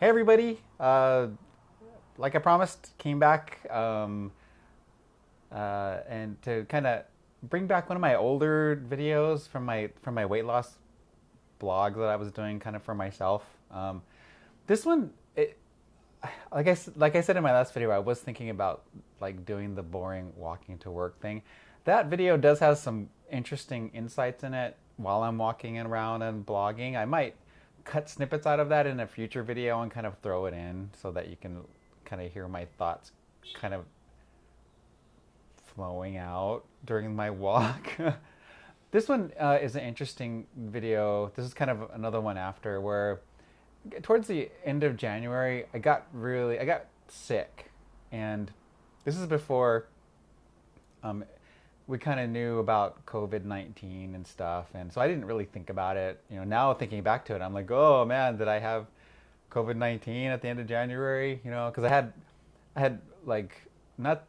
Hey everybody! Like I promised, came back and to kind of bring back one of my older videos from my weight loss blog that I was doing kind of for myself. This one, like I said in my last video, I was thinking about like doing the boring walking to work thing. That video does have some interesting insights in it while I'm walking around and blogging. I might cut snippets out of that in a future video and kind of throw it in so that you can kind of hear my thoughts kind of flowing out during my walk. This one is an interesting video. This is kind of another one after where towards the end of January, I got sick, and this is before we kind of knew about COVID-19 and stuff, and so I didn't really think about it. You know, now thinking back to it, I'm like, oh man, did I have COVID-19 at the end of January? You know, because I had like not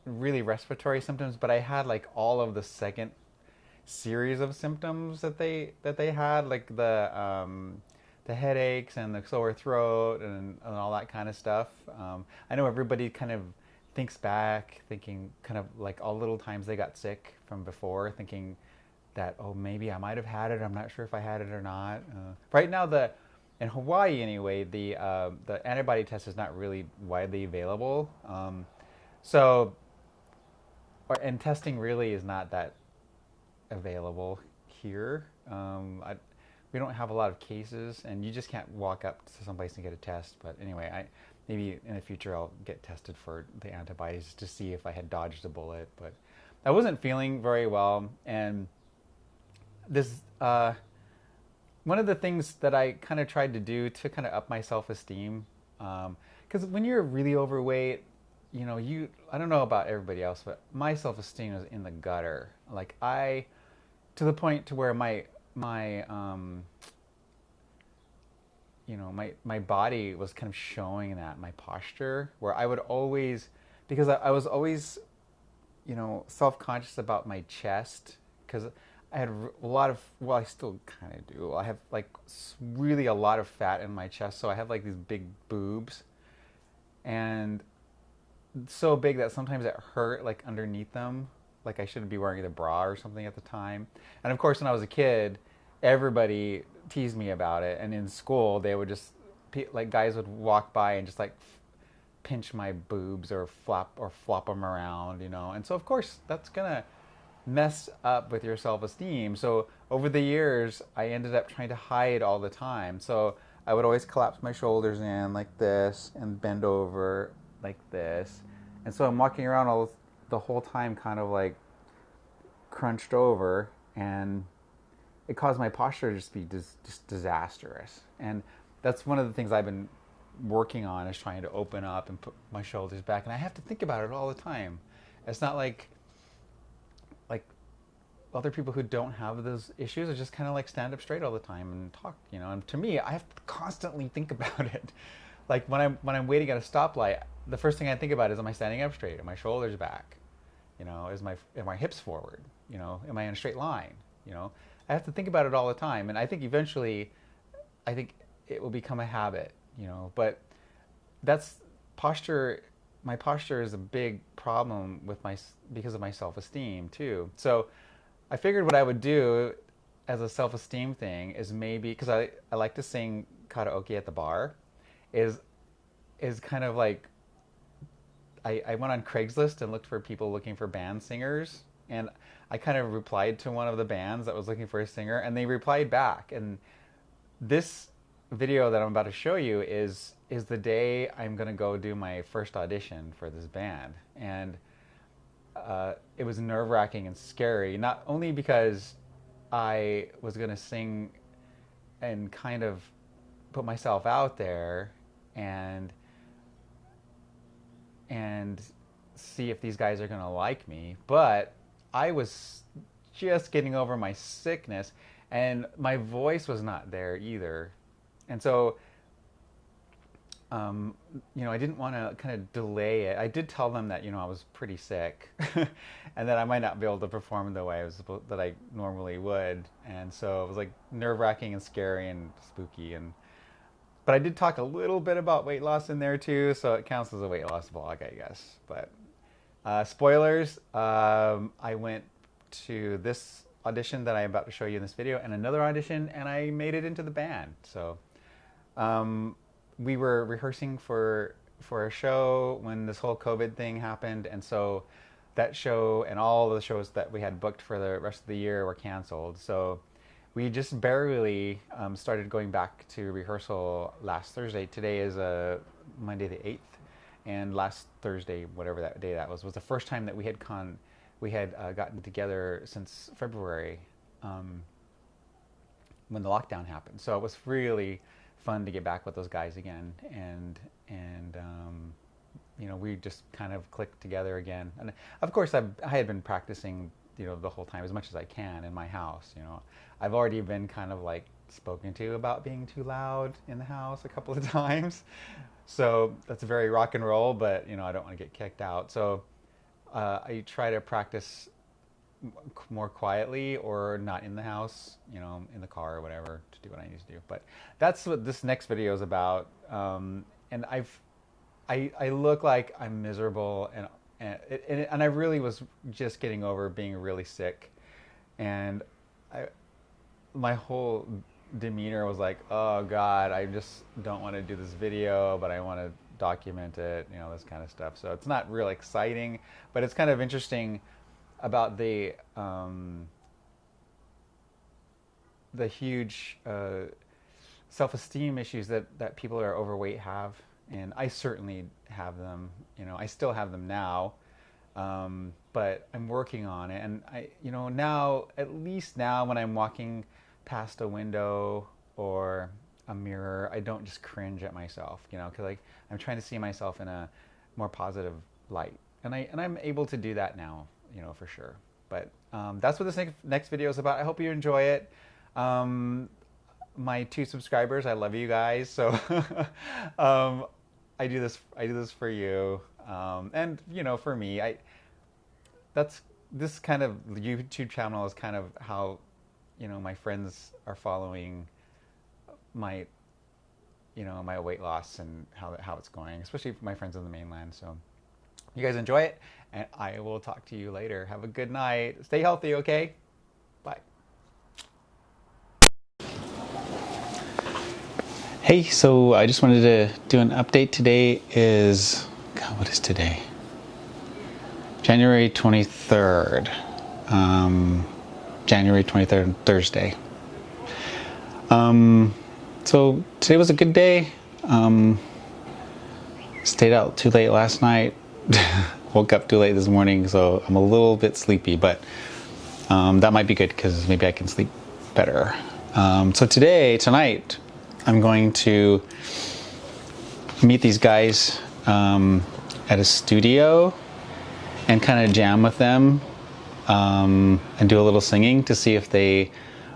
really respiratory symptoms, but I had like all of the second series of symptoms that they had, like the headaches and the sore throat and all that kind of stuff. I know everybody kind of thinks back, thinking kind of like all little times they got sick from before, thinking that, oh, maybe I might have had it. I'm not sure if I had it or not. Right now, in Hawaii anyway, the antibody test is not really widely available. So, and testing really is not that available here. We don't have a lot of cases, and you just can't walk up to someplace and get a test. But anyway, maybe in the future I'll get tested for the antibodies to see if I had dodged a bullet. But I wasn't feeling very well, and this one of the things that I kind of tried to do to kind of up my self-esteem, because when you're really overweight, you know, I don't know about everybody else, but my self-esteem is in the gutter. Like to the point to where my you know, my body was kind of showing that, my posture, where I would always, because I was always, you know, self-conscious about my chest, because I had a lot of, well, I still kind of do. I have like really a lot of fat in my chest, so I have like these big boobs, and so big that sometimes it hurt like underneath them, like I shouldn't be wearing a bra or something at the time. And of course, when I was a kid, everybody teased me about it, and in school they would just, like, guys would walk by and just like pinch my boobs or flop them around, you know. And so of course that's gonna mess up with your self-esteem. So over the years I ended up trying to hide all the time. So I would always collapse my shoulders in like this and bend over like this, and so I'm walking around the whole time kind of like crunched over, and it caused my posture to just be just disastrous. And that's one of the things I've been working on, is trying to open up and put my shoulders back. And I have to think about it all the time. It's not like other people who don't have those issues are just kind of like stand up straight all the time and talk, you know. And to me, I have to constantly think about it. Like when I'm waiting at a stoplight, the first thing I think about is, am I standing up straight? Are my shoulders back? You know, are my hips forward? You know, am I in a straight line? You know, I have to think about it all the time, and I think eventually, I think it will become a habit. You know, but that's posture. My posture is a big problem with because of my self-esteem too. So I figured what I would do as a self-esteem thing is, maybe, because I like to sing karaoke at the bar, is kind of like, I went on Craigslist and looked for people looking for band singers, and I kind of replied to one of the bands that was looking for a singer, and they replied back. And this video that I'm about to show you is the day I'm gonna go do my first audition for this band. And it was nerve-wracking and scary, not only because I was gonna sing and kind of put myself out there and see if these guys are going to like me, but I was just getting over my sickness, and my voice was not there either. And so you know, I didn't want to kind of delay it. I did tell them that, you know, I was pretty sick and that I might not be able to perform the way that I normally would. And so it was like nerve-wracking and scary and spooky. But I did talk a little bit about weight loss in there too, so it counts as a weight loss vlog, I guess. But spoilers, I went to this audition that I'm about to show you in this video and another audition, and I made it into the band. So we were rehearsing for a show when this whole COVID thing happened, and so that show and all the shows that we had booked for the rest of the year were canceled. So we just barely started going back to rehearsal last Thursday. Today is Monday the 8th, and last Thursday, whatever that day that was the first time that we had gotten together since February, when the lockdown happened. So it was really fun to get back with those guys again, and you know, we just kind of clicked together again. And of course, I had been practicing, you know, the whole time as much as I can in my house. You know, I've already been kind of like spoken to about being too loud in the house a couple of times. So that's very rock and roll, but you know, I don't want to get kicked out. So I try to practice more quietly or not in the house, you know, in the car or whatever, to do what I need to do. But that's what this next video is about. And I look like I'm miserable, and I really was just getting over being really sick, and my whole demeanor was like, oh God, I just don't want to do this video, but I want to document it, you know, this kind of stuff. So it's not real exciting, but it's kind of interesting about the huge self-esteem issues that people who are overweight have. And I certainly have them, you know, I still have them now, but I'm working on it. And you know, now, at least now when I'm walking past a window or a mirror, I don't just cringe at myself, you know, because I'm trying to see myself in a more positive light. And I'm able to do that now, you know, for sure. But that's what this next video is about. I hope you enjoy it. My 2 subscribers, I love you guys. So I do this for you, and you know, for me, this kind of YouTube channel is kind of how, you know, my friends are following my, you know, my weight loss and how it's going, especially my friends in the mainland. So you guys enjoy it, and I will talk to you later. Have a good night. Stay healthy, okay? Bye. Hey, so I just wanted to do an update. Today is, God, what is today? January 23rd. January 23rd, Thursday. So today was a good day. Stayed out too late last night. Woke up too late this morning, so I'm a little bit sleepy, but that might be good because maybe I can sleep better. So tonight, I'm going to meet these guys at a studio and kind of jam with them and do a little singing to see if they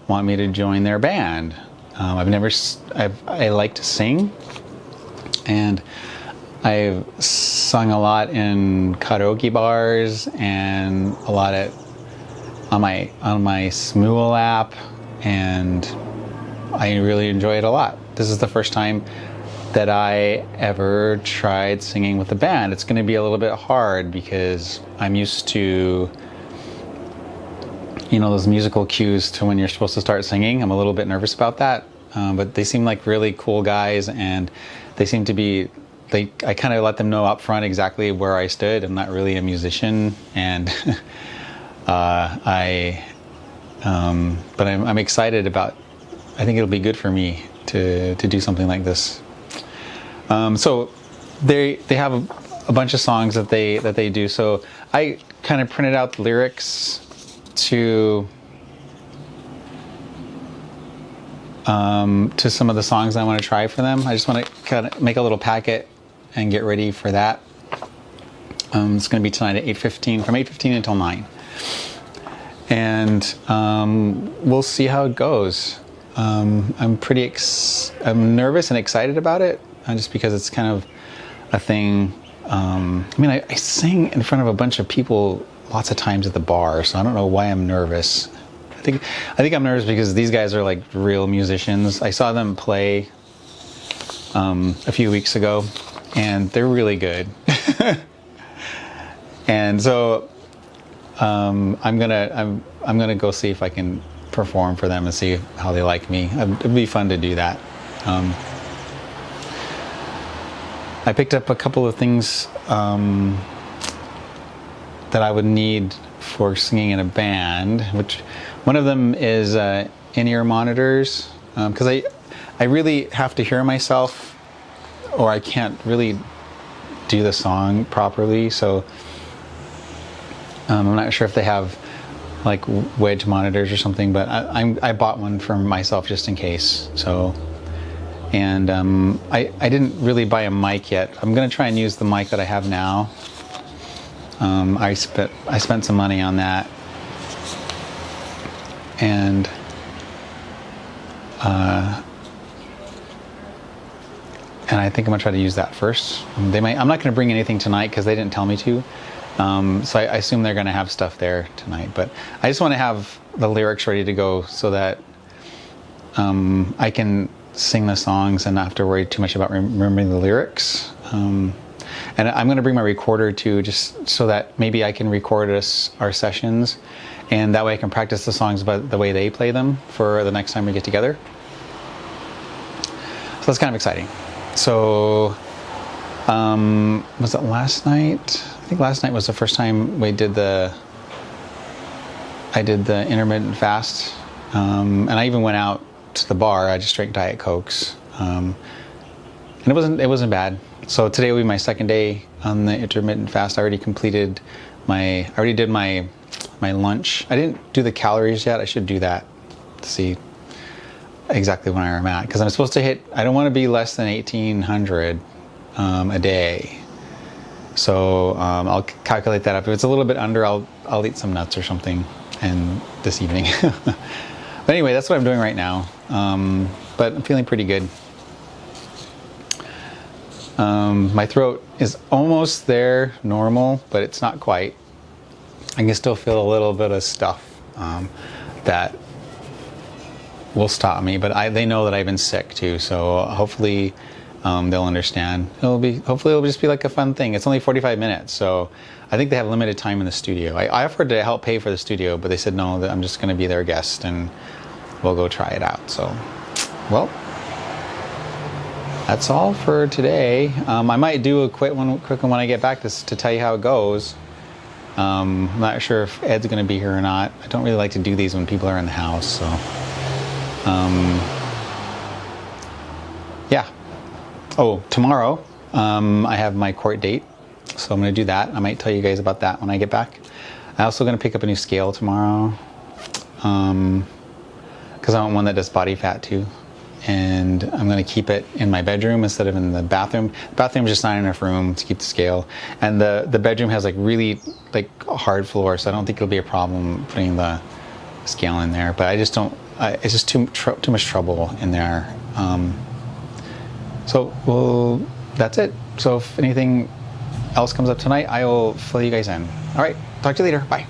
want me to join their band. I like to sing, and I've sung a lot in karaoke bars and a lot on my Smoogle app, and I really enjoy it a lot. This is the first time that I ever tried singing with a band. It's going to be a little bit hard because I'm used to, you know, those musical cues to when you're supposed to start singing. I'm a little bit nervous about that, but they seem like really cool guys, and they seem to be, I kind of let them know up front exactly where I stood. I'm not really a musician, and but I'm excited about, I think it'll be good for me to do something like this. So they have a bunch of songs that they do. So I kind of printed out the lyrics to some of the songs I want to try for them. I just want to kind of make a little packet and get ready for that. It's going to be tonight at 8:15, from 8:15 until 9. And we'll see how it goes. I'm nervous and excited about it, just because it's kind of a thing. I mean, I sing in front of a bunch of people lots of times at the bar, so I don't know why I'm nervous. I think I'm nervous because these guys are like real musicians. I saw them play a few weeks ago, and they're really good. And so I'm gonna go see if I can perform for them and see how they like me. It'd be fun to do that. I picked up a couple of things that I would need for singing in a band, which one of them is in-ear monitors, because I really have to hear myself or I can't really do the song properly. So I'm not sure if they have like wedge monitors or something, but I bought one for myself just in case. So, and I didn't really buy a mic yet. I'm gonna try and use the mic that I have now. I spent some money on that, and I think I'm gonna try to use that first. I'm not gonna bring anything tonight because they didn't tell me to. So I assume they're gonna have stuff there tonight. But I just want to have the lyrics ready to go so that I can sing the songs and not have to worry too much about remembering the lyrics. And I'm going to bring my recorder too, just so that maybe I can record our sessions, and that way I can practice the songs by the way they play them for the next time we get together. So that's kind of exciting. So was it last night? I think last night was the first time I did the intermittent fast, and I even went out to the bar. I just drank Diet Cokes, and it wasn't bad. So today will be my second day on the intermittent fast. I already did my lunch. I didn't do the calories yet. I should do that to see exactly when I'm at, because I'm supposed to I don't want to be less than 1,800 a day. So I'll calculate that up. If it's a little bit under, I'll eat some nuts or something this evening. But anyway, that's what I'm doing right now. But I'm feeling pretty good. My throat is almost there, normal, but it's not quite. I can still feel a little bit of stuff that will stop me, but they know that I've been sick too, so hopefully they'll understand. Hopefully it'll just be like a fun thing. It's only 45 minutes, so I think they have limited time in the studio. I offered to help pay for the studio, but they said no, that I'm just going to be their guest and we'll go try it out. So, well, that's all for today. I might do a quick one when I get back to tell you how it goes. I'm not sure if Ed's going to be here or not. I don't really like to do these when people are in the house, so yeah. Oh, tomorrow I have my court date, so I'm going to do that. I might tell you guys about that when I get back. I'm also going to pick up a new scale tomorrow, because I want one that does body fat too. And I'm going to keep it in my bedroom instead of in the bathroom. The bathroom's just not enough room to keep the scale, and the bedroom has like really like hard floor, so I don't think it'll be a problem putting the scale in there. But I just don't. It's just too much trouble in there. So that's it. So if anything else comes up tonight, I will fill you guys in. All right, talk to you later. Bye.